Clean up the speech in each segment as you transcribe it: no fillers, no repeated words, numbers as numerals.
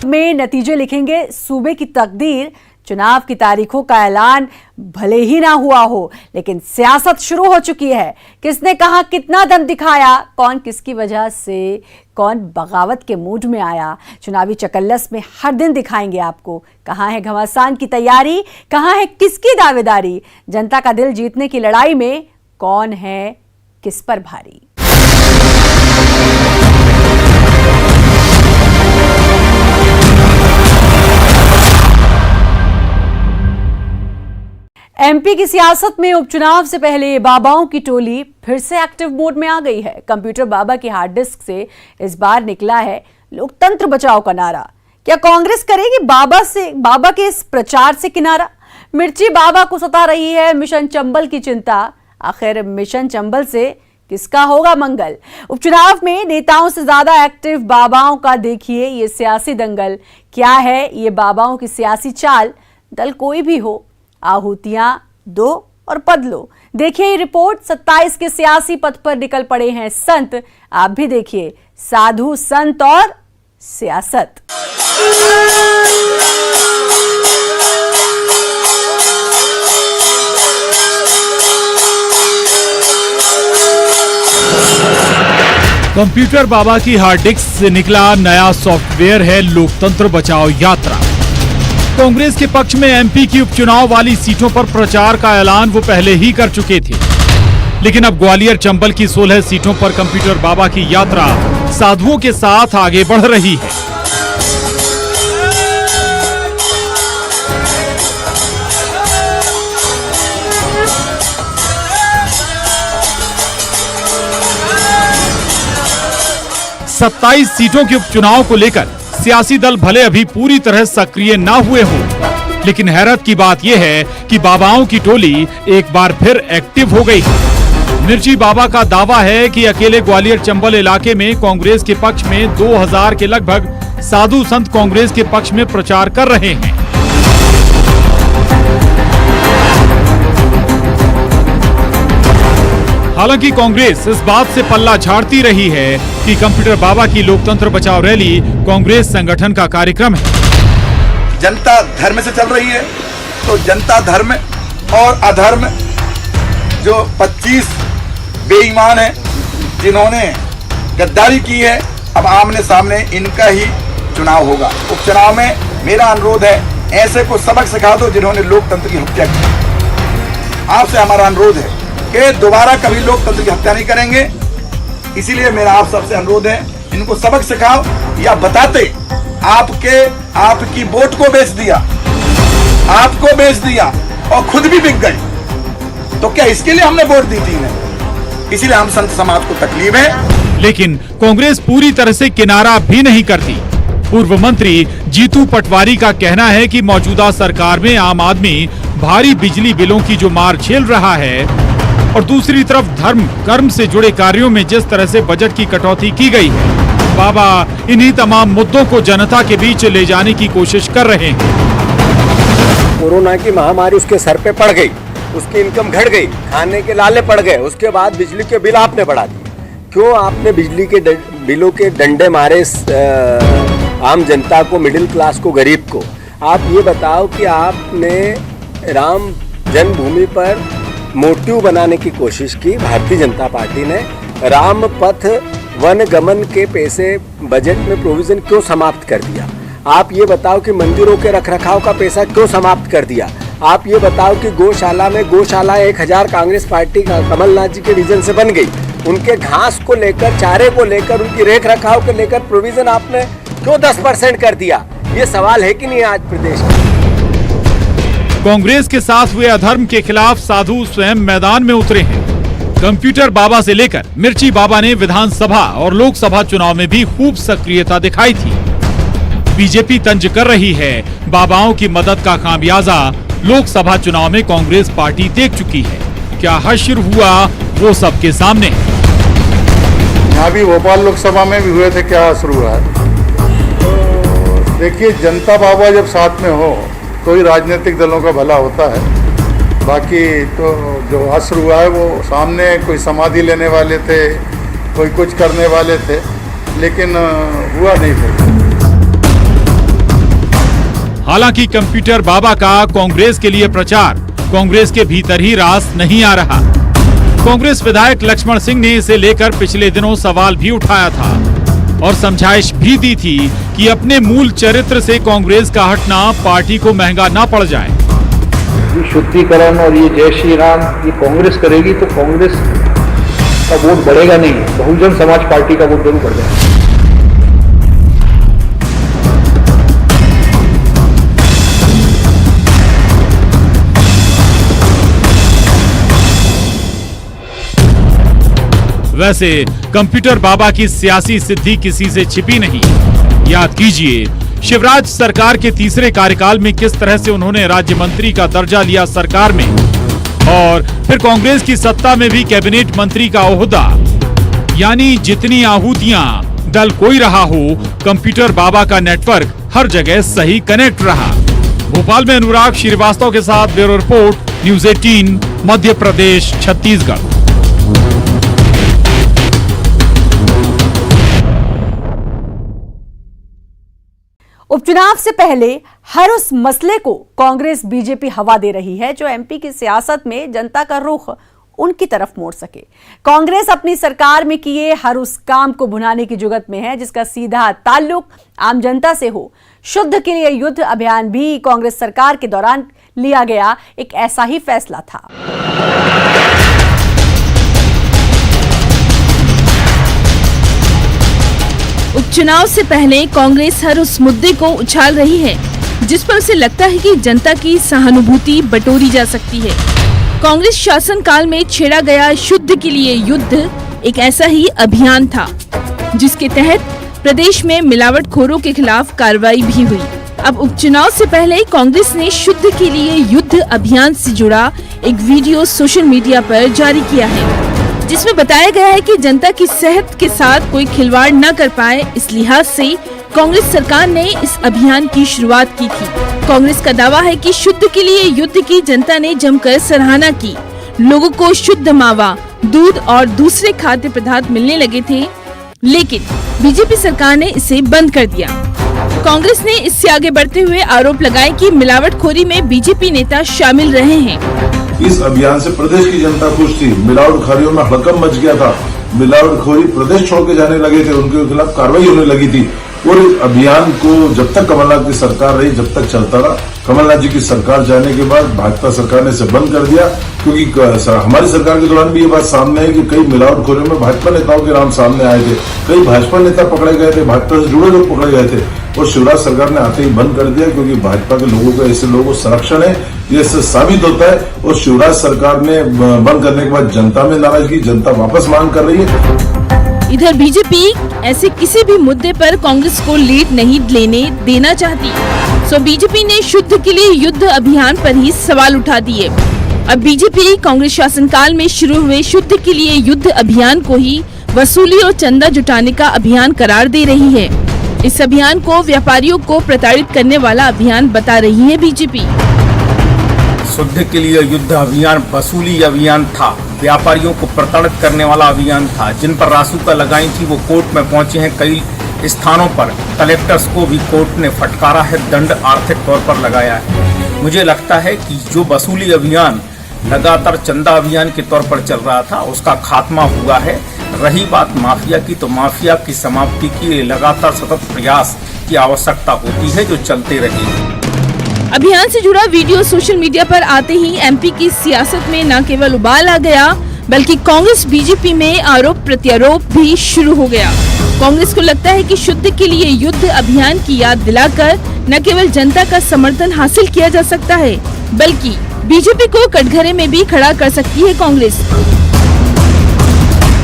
में नतीजे लिखेंगे सूबे की तकदीर। चुनाव की तारीखों का ऐलान भले ही ना हुआ हो, लेकिन सियासत शुरू हो चुकी है। किसने कहा कितना दम दिखाया, कौन किसकी वजह से कौन बगावत के मूड में आया, चुनावी चकल्लस में हर दिन दिखाएंगे आपको। कहां है घमासान की तैयारी, कहां है किसकी दावेदारी, जनता का दिल जीतने की लड़ाई में कौन है किस पर भारी। एमपी की सियासत में उपचुनाव से पहले बाबाओं की टोली फिर से एक्टिव मोड में आ गई है। कंप्यूटर बाबा की हार्ड डिस्क से इस बार निकला है लोकतंत्र बचाओ का नारा। क्या कांग्रेस करेगी बाबा के इस प्रचार से किनारा? मिर्ची बाबा को सता रही है मिशन चंबल की चिंता। आखिर मिशन चंबल से किसका होगा मंगल? उपचुनाव में नेताओं से ज्यादा एक्टिव बाबाओं का देखिए ये सियासी दंगल। क्या है ये बाबाओं की सियासी चाल? दल कोई भी हो, आहुतियां दो और पद लो। देखिए ये रिपोर्ट। 27 के सियासी पद पर निकल पड़े हैं संत। आप भी देखिए, साधु संत और सियासत। कंप्यूटर बाबा की हार्ड डिस्क से निकला नया सॉफ्टवेयर है लोकतंत्र बचाओ यात्रा। कांग्रेस के पक्ष में एमपी की उपचुनाव वाली सीटों पर प्रचार का ऐलान वो पहले ही कर चुके थे, लेकिन अब ग्वालियर चंबल की 16 सीटों पर कंप्यूटर बाबा की यात्रा साधुओं के साथ आगे बढ़ रही है। सत्ताईस सीटों के उपचुनाव को लेकर सियासी दल भले अभी पूरी तरह सक्रिय ना हुए हों, लेकिन हैरत की बात यह है कि बाबाओं की टोली एक बार फिर एक्टिव हो गई है। मिर्ची बाबा का दावा है कि अकेले ग्वालियर चंबल इलाके में कांग्रेस के पक्ष में 2000 के लगभग साधु संत कांग्रेस के पक्ष में प्रचार कर रहे हैं। हालांकि कांग्रेस इस बात से पल्ला झाड़ती रही है कि कंप्यूटर बाबा की लोकतंत्र बचाओ रैली कांग्रेस संगठन का कार्यक्रम है। जनता धर्म से चल रही है, तो जनता धर्म और अधर्म जो 25 बेईमान हैं जिन्होंने गद्दारी की है, अब आमने सामने इनका ही चुनाव होगा। उपचुनाव में मेरा अनुरोध है, ऐसे को सबक सिखा दो जिन्होंने लोकतंत्र की हत्या की। आपसे हमारा अनुरोध है कि दोबारा कभी लोकतंत्र की हत्या नहीं करेंगे। इसीलिए मेरा आप सबसे अनुरोध है, इनको सबक सिखाओ या बताते आपकी वोट को बेच दिया, आपको बेच दिया और खुद भी बिक गई, तो क्या इसके लिए हमने वोट दी थी इन्हें? इसीलिए हम संत समाज को तकलीफ है। लेकिन कांग्रेस पूरी तरह से किनारा भी नहीं करती। पूर्व मंत्री जीतू पटवारी का कहना है कि मौजूदा सरकार में आम आदमी भारी बिजली बिलों की जो मार झेल रहा है और दूसरी तरफ धर्म कर्म से जुड़े कार्यों में जिस तरह से बजट की कटौती की गई है, बाबा इन्हीं तमाम मुद्दों को जनता के बीच ले जाने की कोशिश कर रहे हैं। कोरोना की महामारी उसके सर पे पड़ गई, उसकी इनकम घट गई, खाने के लाले पड़ गए, उसके बाद बिजली के बिल आपने बढ़ा दिए। क्यों आपने बिजली के बिलों के डंडे मारे आम जनता को, मिडिल क्लास को, गरीब को? आप ये बताओ कि आपने राम जन्मभूमि पर मोटिव बनाने की कोशिश की भारतीय जनता पार्टी ने। राम पथ वन गमन के पैसे बजट में प्रोविजन क्यों समाप्त कर दिया? आप ये बताओ कि मंदिरों के रखरखाव का पैसा क्यों समाप्त कर दिया? आप ये बताओ कि गौशाला 1000 कांग्रेस पार्टी का कमलनाथ जी के रीजन से बन गई, उनके घास को लेकर, चारे को लेकर, उनकी रेख रखाव को लेकर प्रोविजन आपने क्यों 10% कर दिया? ये सवाल है कि नहीं आज प्रदेश में? कांग्रेस के साथ हुए अधर्म के खिलाफ साधु स्वयं मैदान में उतरे हैं। कंप्यूटर बाबा से लेकर मिर्ची बाबा ने विधानसभा और लोकसभा चुनाव में भी खूब सक्रियता दिखाई थी। बीजेपी तंज कर रही है बाबाओं की मदद का खामियाजा लोकसभा चुनाव में कांग्रेस पार्टी देख चुकी है। क्या हश्र हुआ वो सबके सामने। यहाँ भी भोपाल लोकसभा में भी हुए थे, क्या असर हुआ है? तो देखिए, जनता बाबा जब साथ में हो तो ही राजनीतिक दलों का भला होता है। बाकी तो जो असर हुआ है वो सामने कोई समाधि लेने वाले थे, कोई कुछ करने वाले थे, लेकिन हुआ नहीं था। हालांकि कंप्यूटर बाबा का कांग्रेस के लिए प्रचार कांग्रेस के भीतर ही रास नहीं आ रहा। कांग्रेस विधायक लक्ष्मण सिंह ने इसे लेकर पिछले दिनों सवाल भी उठाया था और समझाइश भी दी थी कि अपने मूल चरित्र से कांग्रेस का हटना पार्टी को महंगा ना पड़ जाए। ये शुद्धिकरण और ये जय श्री राम ये कांग्रेस करेगी तो कांग्रेस का वोट बढ़ेगा नहीं, बहुजन समाज पार्टी का वोट जरूर बढ़ जाएगा। वैसे कंप्यूटर बाबा की सियासी सिद्धि किसी से छिपी नहीं। याद कीजिए, शिवराज सरकार के तीसरे कार्यकाल में किस तरह से उन्होंने राज्य मंत्री का दर्जा लिया सरकार में, और फिर कांग्रेस की सत्ता में भी कैबिनेट मंत्री का ओहदा। यानी जितनी आहूतियां दल कोई रहा हो, कंप्यूटर बाबा का नेटवर्क हर जगह सही कनेक्ट रहा। भोपाल में अनुराग श्रीवास्तव के साथ bureau report, news 18 Madhya Pradesh Chhattisgarh. उपचुनाव से पहले हर उस मसले को कांग्रेस बीजेपी हवा दे रही है जो एमपी की सियासत में जनता का रुख उनकी तरफ मोड़ सके। कांग्रेस अपनी सरकार में किए हर उस काम को भुनाने की जुगत में है जिसका सीधा ताल्लुक आम जनता से हो। शुद्ध के लिए युद्ध अभियान भी कांग्रेस सरकार के दौरान लिया गया एक ऐसा ही फैसला था। उपचुनाव से पहले कांग्रेस हर उस मुद्दे को उछाल रही है जिस पर उसे लगता है कि जनता की सहानुभूति बटोरी जा सकती है। कांग्रेस शासन काल में छेड़ा गया शुद्ध के लिए युद्ध एक ऐसा ही अभियान था जिसके तहत प्रदेश में मिलावटखोरों के खिलाफ कार्रवाई भी हुई। अब उपचुनाव से पहले कांग्रेस ने शुद्ध के लिए युद्ध अभियान से जुड़ा एक वीडियो सोशल मीडिया पर जारी किया है जिसमें बताया गया है कि जनता की सेहत के साथ कोई खिलवाड़ न कर पाए, इस लिहाज से कांग्रेस सरकार ने इस अभियान की शुरुआत की थी। कांग्रेस का दावा है कि शुद्ध के लिए युद्ध की जनता ने जमकर सराहना की। लोगों को शुद्ध मावा, दूध और दूसरे खाद्य पदार्थ मिलने लगे थे, लेकिन बीजेपी सरकार ने इसे बंद कर दिया। कांग्रेस ने इससे आगे बढ़ते हुए आरोप लगाए कि मिलावटखोरी में बीजेपी नेता शामिल रहे हैं। इस अभियान से प्रदेश की जनता खुश थी। मिलावटखोरियों में हड़कंप मच गया था। मिलावटखोरी प्रदेश छोड़ के जाने लगे थे, उनके खिलाफ कार्रवाई होने लगी थी। और इस अभियान को जब तक कमलनाथ की सरकार रही जब तक चलता रहा। कमलनाथ जी की सरकार जाने के बाद भाजपा सरकार ने इसे बंद कर दिया, क्योंकि हमारी सरकार के दौरान भी ये बात सामने है कि कई मिलावटखोरियों में भाजपा नेताओं के नाम सामने आए थे। कई भाजपा नेता पकड़े गए थे, भाजपा से जुड़े लोग पकड़े गए थे और शिवराज सरकार ने आते ही बंद कर दिया, क्योंकि भाजपा के लोगों का ऐसे लोगों को संरक्षण है, ये साबित होता है। और शिवराज सरकार ने बंद करने के बाद जनता में नाराजगी, जनता वापस मांग कर रही है। इधर बीजेपी ऐसे किसी भी मुद्दे पर कांग्रेस को लीड नहीं लेने देना चाहती, सो बीजेपी ने शुद्ध के लिए युद्ध अभियान पर ही सवाल उठा दिए। अब बीजेपी कांग्रेस शासनकाल में शुरू हुए शुद्ध के लिए युद्ध अभियान को ही वसूली और चंदा जुटाने का अभियान करार दे रही है। इस अभियान को व्यापारियों को प्रताड़ित करने वाला अभियान बता रही है बीजेपी। शुद्ध के लिए युद्ध अभियान वसूली अभियान था, व्यापारियों को प्रताड़ित करने वाला अभियान था। जिन पर रासुका लगाई थी वो कोर्ट में पहुंचे हैं। कई स्थानों पर कलेक्टर्स को भी कोर्ट ने फटकारा है, दंड आर्थिक तौर पर लगाया है। मुझे लगता है कि जो वसूली अभियान लगातार चंदा अभियान के तौर पर चल रहा था उसका खात्मा हुआ है। रही बात माफिया की, तो माफिया की समाप्ति की लगातार सतत प्रयास की आवश्यकता होती है जो चलते रहे। अभियान से जुड़ा वीडियो सोशल मीडिया पर आते ही एमपी की सियासत में न केवल उबाल आ गया बल्कि कांग्रेस बीजेपी में आरोप प्रत्यारोप भी शुरू हो गया। कांग्रेस को लगता है कि शुद्ध के लिए युद्ध अभियान की याद दिलाकर न केवल जनता का समर्थन हासिल किया जा सकता है बल्कि बीजेपी को कटघरे में भी खड़ा कर सकती है कांग्रेस।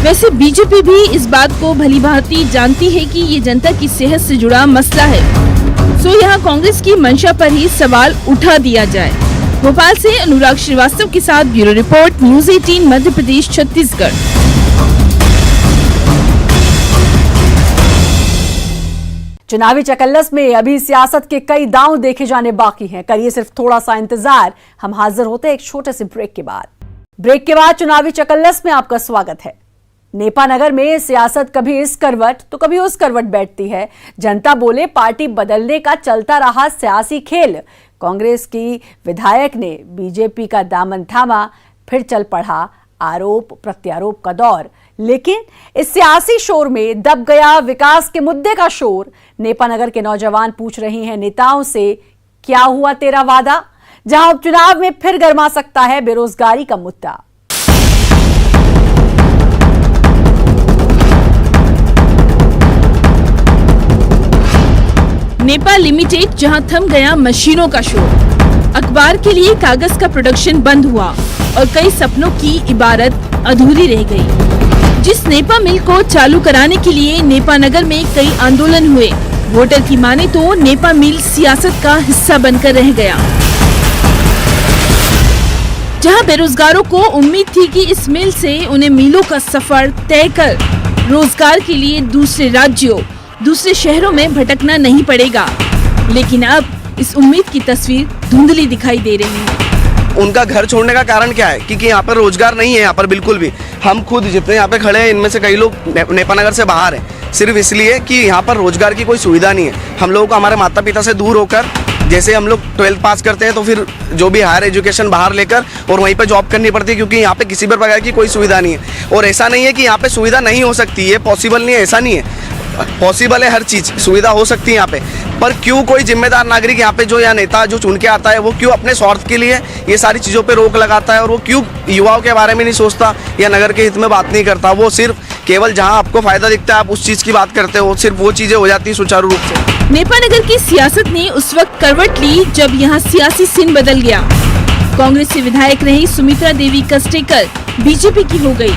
वैसे बीजेपी भी इस बात को भलीभांति जानती है कि ये जनता की सेहत से जुड़ा मसला है, सो यहाँ कांग्रेस की मंशा पर ही सवाल उठा दिया जाए। भोपाल से अनुराग श्रीवास्तव के साथ bureau report, news 18 Madhya Pradesh Chhattisgarh. चुनावी चकल्लस में अभी सियासत के कई दांव देखे जाने बाकी हैं। करिए सिर्फ थोड़ा सा इंतजार, हम हाजिर होते हैं एक छोटे से ब्रेक के बाद। चुनावी चकल्लस में आपका स्वागत है। नेपानगर में सियासत कभी इस करवट तो कभी उस करवट बैठती है। जनता बोले पार्टी बदलने का चलता रहा सियासी खेल। कांग्रेस की विधायक ने बीजेपी का दामन थामा, फिर चल पड़ा आरोप प्रत्यारोप का दौर। लेकिन इस सियासी शोर में दब गया विकास के मुद्दे का शोर। नेपानगर के नौजवान पूछ रही हैं नेताओं से, क्या हुआ तेरा वादा? जहां उपचुनाव में फिर गरमा सकता है बेरोजगारी का मुद्दा। नेपा लिमिटेड जहां थम गया मशीनों का शोर, अखबार के लिए कागज का प्रोडक्शन बंद हुआ और कई सपनों की इबारत अधूरी रह गई। जिस नेपा मिल को चालू कराने के लिए नेपानगर में कई आंदोलन हुए, वोटर की माने तो नेपा मिल सियासत का हिस्सा बनकर रह गया। जहां बेरोजगारों को उम्मीद थी कि इस मिल से उन्हें मिलों का सफर तय कर रोजगार के लिए दूसरे राज्यों, दूसरे शहरों में भटकना नहीं पड़ेगा, लेकिन अब इस उम्मीद की तस्वीर धुंधली दिखाई दे रही है। उनका घर छोड़ने का कारण क्या है? क्योंकि यहाँ पर रोजगार नहीं है। यहाँ पर बिल्कुल भी, हम खुद जितने यहाँ पे खड़े हैं इनमें से कई लोग नेपानगर से बाहर हैं, सिर्फ इसलिए कि यहाँ पर रोजगार की कोई सुविधा नहीं है। हम लोगों को हमारे माता पिता से दूर होकर, जैसे हम लोग 12th पास करते हैं तो फिर जो भी हायर एजुकेशन बाहर लेकर और वहीं पे जॉब करनी पड़ती है, क्योंकि यहाँ पे किसी भी प्रकार की कोई सुविधा नहीं है। और ऐसा नहीं है कि यहाँ पे सुविधा नहीं हो सकती है, पॉसिबल नहीं है, ऐसा नहीं है, पॉसिबल है, हर चीज़ सुविधा हो सकती है यहाँ पे। पर क्यों कोई जिम्मेदार नागरिक यहाँ पे जो या नेता जो चुन के आता है, वो क्यों अपने स्वार्थ के लिए ये सारी चीज़ों पे रोक लगाता है, और वो क्यों युवाओं के बारे में नहीं सोचता या नगर के हित में बात नहीं करता? वो सिर्फ केवल जहाँ आपको फायदा दिखता है आप उस चीज़ की बात करते हो, सिर्फ वो चीज़ें हो जाती है सुचारू रूप से। नेपानगर की सियासत ने उस वक्त करवट ली जब यहाँ सियासी सीन बदल गया। कांग्रेस से विधायक रही सुमित्रा देवी कस्टेकर बीजेपी की हो गई।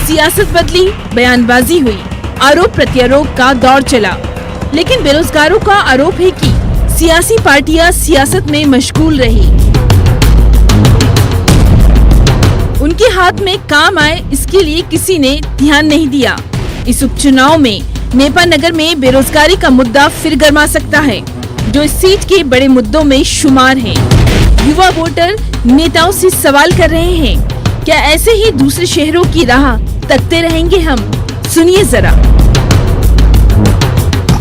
सियासत बदली, बयानबाजी हुई, आरोप प्रत्यारोप का दौर चला। लेकिन बेरोजगारों का आरोप है कि सियासी पार्टियां सियासत में मशगूल रही, उनके हाथ में काम आए इसके लिए किसी ने ध्यान नहीं दिया। इस उपचुनाव में नेपानगर में बेरोजगारी का मुद्दा फिर गर्मा सकता है, जो इस सीट के बड़े मुद्दों में शुमार है। युवा वोटर नेताओं से सवाल कर रहे हैं, क्या ऐसे ही दूसरे शहरों की राह तकते रहेंगे हम? सुनिए जरा।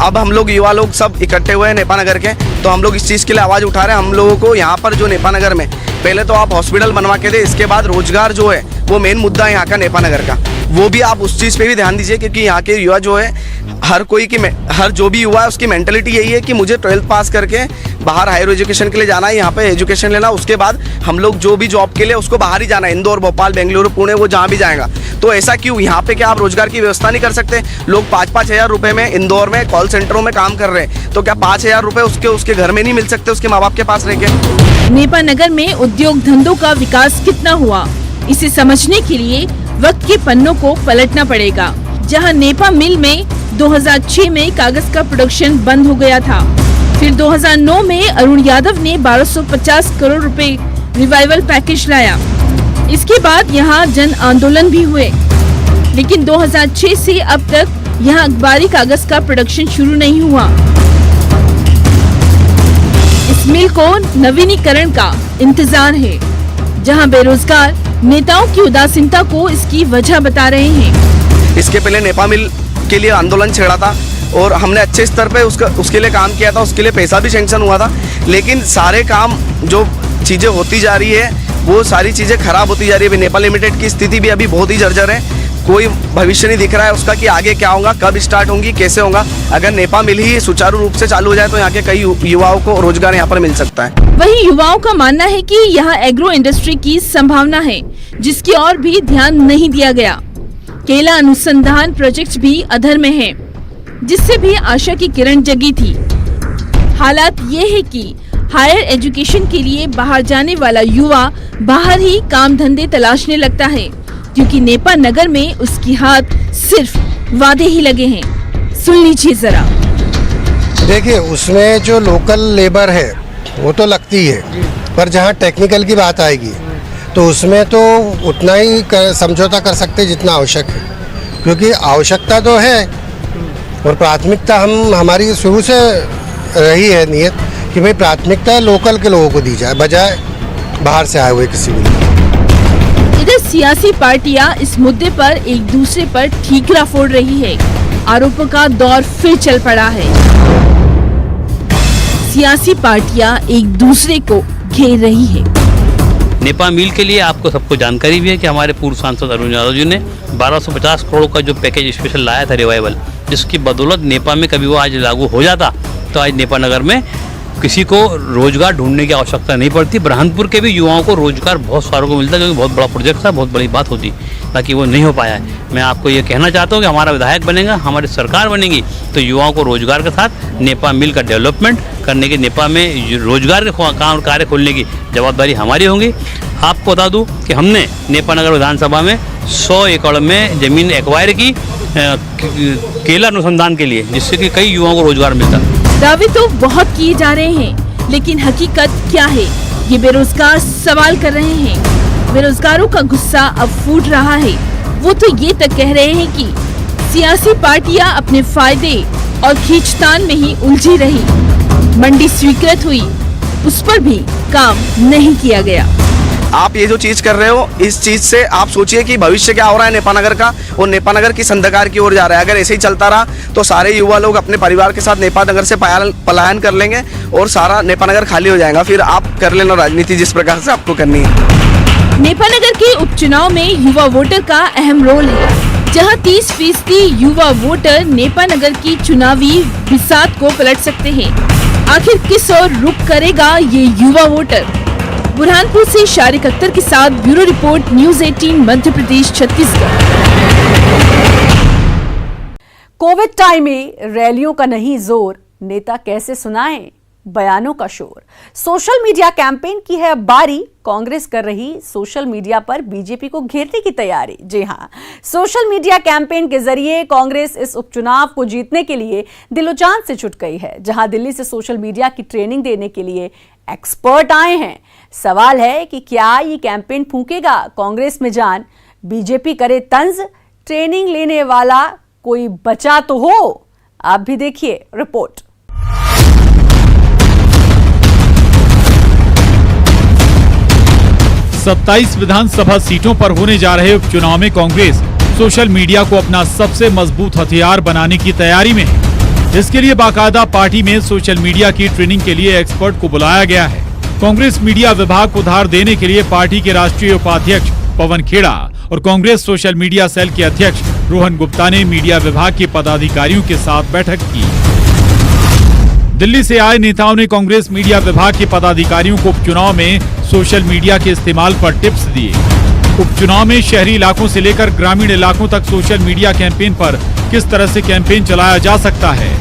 अब हम लोग युवा लोग सब इकट्ठे हुए हैं नेपानगर के, तो हम लोग इस चीज़ के लिए आवाज़ उठा रहे हैं। हम लोगों को यहाँ पर जो नेपानगर में पहले तो आप हॉस्पिटल बनवा के दे, इसके बाद रोजगार जो है वो मेन मुद्दा है यहाँ का नेपानगर का, वो भी आप उस चीज़ पे भी ध्यान दीजिए। क्योंकि यहाँ के युवा जो है, हर जो भी युवा है उसकी मेंटलिटी यही है कि मुझे 12th पास करके बाहर हायर एजुकेशन के लिए जाना है, यहाँ पे एजुकेशन लेना, उसके बाद हम लोग जो भी जॉब के लिए उसको बाहर ही जाना है, इंदौर, भोपाल, बेंगलुरु, पुणे, वो जहाँ भी जाएगा। तो ऐसा क्यों? यहाँ पे क्या आप रोजगार की व्यवस्था नहीं कर सकते? लोग 5-5 हज़ार रुपये में इंदौर में कॉल सेंटरों में काम कर रहे हैं, तो क्या 5 हज़ार रुपये उसके घर में नहीं मिल सकते उसके माँ बाप के पास रह के? नेपानगर में उद्योग धंधों का विकास कितना हुआ, इसे समझने के लिए वक्त के पन्नों को पलटना पड़ेगा। जहां नेपा मिल में 2006 में कागज का प्रोडक्शन बंद हो गया था, फिर 2009 में अरुण यादव ने 1250 करोड़ रुपए रिवाइवल पैकेज लाया। इसके बाद यहां जन आंदोलन भी हुए, लेकिन 2006 से अब तक यहां अखबारी कागज का प्रोडक्शन शुरू नहीं हुआ। इस मिल को नवीनीकरण का इंतजार है, जहां बेरोजगार नेताओं की उदासीनता को इसकी वजह बता रहे हैं। इसके पहले नेपा मिल के लिए आंदोलन छेड़ा था और हमने अच्छे स्तर पे उसके लिए काम किया था, उसके लिए पैसा भी सेंक्शन हुआ था, लेकिन सारे काम जो चीज़ें होती जा रही है वो सारी चीज़ें खराब होती जा रही है। नेपा लिमिटेड की स्थिति भी अभी बहुत ही जर्जर है, कोई भविष्य नहीं दिख रहा है उसका कि आगे क्या होगा, कब स्टार्ट होंगी, कैसे होगा। अगर नेपा मिल ही सुचारू रूप से चालू हो जाए तो यहाँ के कई युवाओं को रोजगार यहाँ पर मिल सकता है। वहीं युवाओं का मानना है कि यहाँ एग्रो इंडस्ट्री की संभावना है, जिसकी ओर भी ध्यान नहीं दिया गया। केला अनुसंधान प्रोजेक्ट भी अधर में है, जिससे भी आशा की किरण जगी थी। हालात ये है कि हायर एजुकेशन के लिए बाहर जाने वाला युवा बाहर ही काम धंधे तलाशने लगता है, क्योंकि नेपा नगर में उसकी हाथ सिर्फ वादे ही लगे हैं। सुन लीजिए जरा। देखिए, उसमें जो लोकल लेबर है वो तो लगती है, पर जहाँ टेक्निकल की बात आएगी तो उसमें तो उतना ही समझौता कर सकते जितना आवश्यक है, क्योंकि आवश्यकता तो है और प्राथमिकता हमारी शुरू से रही है नियत कि भाई प्राथमिकता लोकल के लोगों को दी जाए, बजाय बाहर से आए हुए किसी भी। इधर सियासी पार्टियां इस मुद्दे पर एक दूसरे पर ठीकरा फोड़ रही है। आरोपों का दौर फिर चल पड़ा है। सियासी पार्टियां एक दूसरे को घेर रही है। नेपा मिल के लिए आपको सबको जानकारी भी है कि हमारे पूर्व सांसद अरुण यादव जी ने 1250 करोड़ का जो पैकेज स्पेशल लाया था रिवाइवल, जिसकी बदौलत नेपा में कभी वो आज लागू हो जाता तो आज नेपा नगर में किसी को रोजगार ढूंढने की आवश्यकता नहीं पड़ती। बुरहानपुर के भी युवाओं को रोजगार बहुत सारों को मिलता है, क्योंकि बहुत बड़ा प्रोजेक्ट था, बहुत बड़ी बात होती, ताकि वो नहीं हो पाया है। मैं आपको ये कहना चाहता हूँ कि हमारा विधायक बनेगा, हमारी सरकार बनेगी तो युवाओं को रोजगार के साथ नेपा मिल का डेवलपमेंट करने के, नेपा में रोजगार के कार्य खोलने की जवाबदारी हमारी होगी। आपको बता दूं कि हमने नेपा नगर विधानसभा में 100 एकड़ में जमीन एक्वायर की केला अनुसंधान के लिए, जिससे कि कई युवाओं को रोजगार मिलता। दावे तो बहुत किए जा रहे हैं, लेकिन हकीकत क्या है, ये बेरोजगार सवाल कर रहे हैं। बेरोजगारों का गुस्सा अब फूट रहा है। वो तो ये तक कह रहे हैं कि सियासी पार्टियां अपने फायदे और खींचतान में ही उलझी रही। मंडी स्वीकृत हुई, उस पर भी काम नहीं किया गया। आप ये जो चीज कर रहे हो, इस चीज से आप सोचिए कि भविष्य क्या हो रहा है नेपा नगर का, और नेपा नगर किस अंधकार की ओर जा रहा है। अगर ऐसे ही चलता रहा तो सारे युवा लोग अपने परिवार के साथ नेपा नगर से पलायन कर लेंगे और सारा नेपा नगर खाली हो जाएगा। फिर आप कर लेना राजनीति जिस प्रकार से आपको करनी है। नेपा नगर के उपचुनाव में युवा वोटर का अहम रोल है, जहां 30% युवा वोटर नेपा नगर की चुनावी बिसात को पलट सकते हैं। आखिर किस ओर रुख करेगा ये युवा वोटर? बुरहानपुर से शारिक अख्तर के साथ bureau report, news 18 Madhya Pradesh Chhattisgarh. Covid time में रैलियों का नहीं जोर, नेता कैसे सुनाएं बयानों का शोर। सोशल मीडिया कैंपेन की है अब बारी, कांग्रेस कर रही सोशल मीडिया पर बीजेपी को घेरने की तैयारी। जी हां, सोशल मीडिया कैंपेन के जरिए कांग्रेस इस उपचुनाव को जीतने के लिए दिलोजान से जुट गई है। जहां दिल्ली से सोशल मीडिया की ट्रेनिंग देने के लिए एक्सपर्ट आए हैं। सवाल है कि क्या ये कैंपेन फूंकेगा कांग्रेस में जान, बीजेपी करे तंज, ट्रेनिंग लेने वाला कोई बचा तो हो? आप भी देखिए रिपोर्ट। सत्ताईस विधानसभा सीटों पर होने जा रहे उपचुनाव में कांग्रेस सोशल मीडिया को अपना सबसे मजबूत हथियार बनाने की तैयारी में है। इसके लिए बाकायदा पार्टी में सोशल मीडिया की ट्रेनिंग के लिए एक्सपर्ट को बुलाया गया है। कांग्रेस मीडिया विभाग को धार देने के लिए पार्टी के राष्ट्रीय उपाध्यक्ष पवन खेड़ा और कांग्रेस सोशल मीडिया सेल के अध्यक्ष रोहन गुप्ता ने मीडिया विभाग के पदाधिकारियों के साथ बैठक की। दिल्ली से आए नेताओं ने कांग्रेस मीडिया विभाग के पदाधिकारियों को उपचुनाव में सोशल मीडिया के इस्तेमाल पर टिप्स दिए। उपचुनाव में शहरी इलाकों से लेकर ग्रामीण इलाकों तक सोशल मीडिया कैंपेन पर किस तरह से कैंपेन चलाया जा सकता है।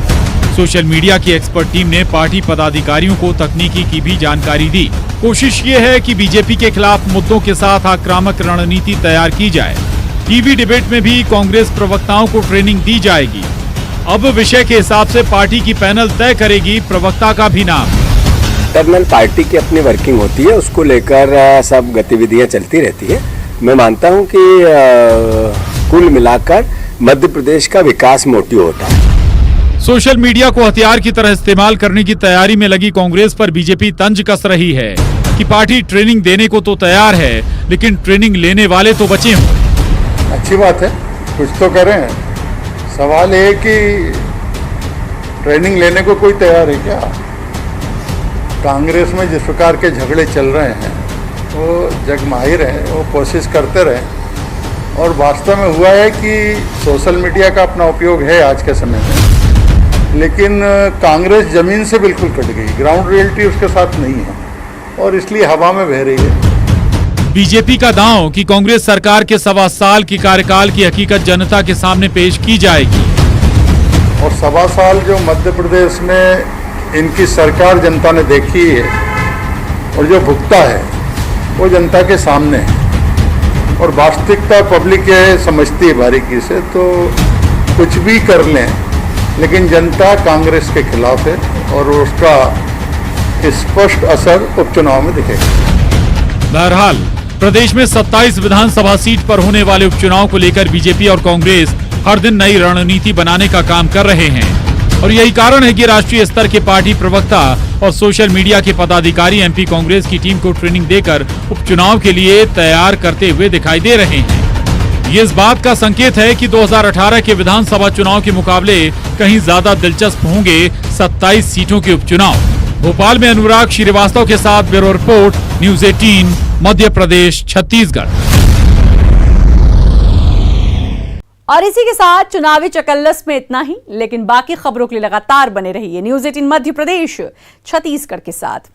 सोशल मीडिया की एक्सपर्ट टीम ने पार्टी पदाधिकारियों को तकनीकी की भी जानकारी दी। कोशिश ये है कि बीजेपी के खिलाफ मुद्दों के साथ आक्रामक रणनीति तैयार की जाए। टीवी डिबेट में भी कांग्रेस प्रवक्ताओं को ट्रेनिंग दी जाएगी। अब विषय के हिसाब से पार्टी की पैनल तय करेगी प्रवक्ता का भी नाम। इंटरनल पार्टी की अपनी वर्किंग होती है, उसको लेकर सब गतिविधियां चलती रहती है। मैं मानता हूं कि कुल मिलाकर मध्य प्रदेश का विकास मोटिव होता है। सोशल मीडिया को हथियार की तरह इस्तेमाल करने की तैयारी में लगी कांग्रेस पर बीजेपी तंज कस रही है कि पार्टी ट्रेनिंग देने को तो तैयार है, लेकिन ट्रेनिंग लेने वाले तो बचे हों। अच्छी बात है, कुछ तो करें। सवाल है कि ट्रेनिंग लेने को कोई तैयार है क्या? कांग्रेस में जिस प्रकार के झगड़े चल रहे हैं वो जग माहिर हैं, वो कोशिश करते रहे। और वास्तव में हुआ है कि सोशल मीडिया का अपना उपयोग है आज के समय में, लेकिन कांग्रेस जमीन से बिल्कुल कट गई, ग्राउंड रियलिटी उसके साथ नहीं है और इसलिए हवा में बह रही है। बीजेपी का दांव कि कांग्रेस सरकार के 1.25 साल की कार्यकाल की हकीकत जनता के सामने पेश की जाएगी। और 1.25 साल जो मध्य प्रदेश में इनकी सरकार जनता ने देखी है और जो भुगता है वो जनता के सामने है। और वास्तविकता पब्लिक ये समझती है बारीकी से, तो कुछ भी कर लें, लेकिन जनता कांग्रेस के खिलाफ है और उसका स्पष्ट असर उपचुनाव में दिखेगा। बहरहाल प्रदेश में 27 विधानसभा सीट पर होने वाले उपचुनाव को लेकर बीजेपी और कांग्रेस हर दिन नई रणनीति बनाने का काम कर रहे हैं। और यही कारण है कि राष्ट्रीय स्तर के पार्टी प्रवक्ता और सोशल मीडिया के पदाधिकारी एमपी कांग्रेस की टीम को ट्रेनिंग देकर उपचुनाव के लिए तैयार करते हुए दिखाई दे रहे हैं। ये इस बात का संकेत है कि 2018 के विधानसभा चुनाव के मुकाबले कहीं ज्यादा दिलचस्प होंगे 27 सीटों के उपचुनाव। भोपाल में अनुराग श्रीवास्तव के साथ bureau report, news 18, Madhya Pradesh, Chhattisgarh. और इसी के साथ चुनावी चकल्लस में इतना ही, लेकिन बाकी खबरों के लिए लगातार बने रहिए न्यूज 18 मध्य प्रदेश, छत्तीसगढ़ के साथ।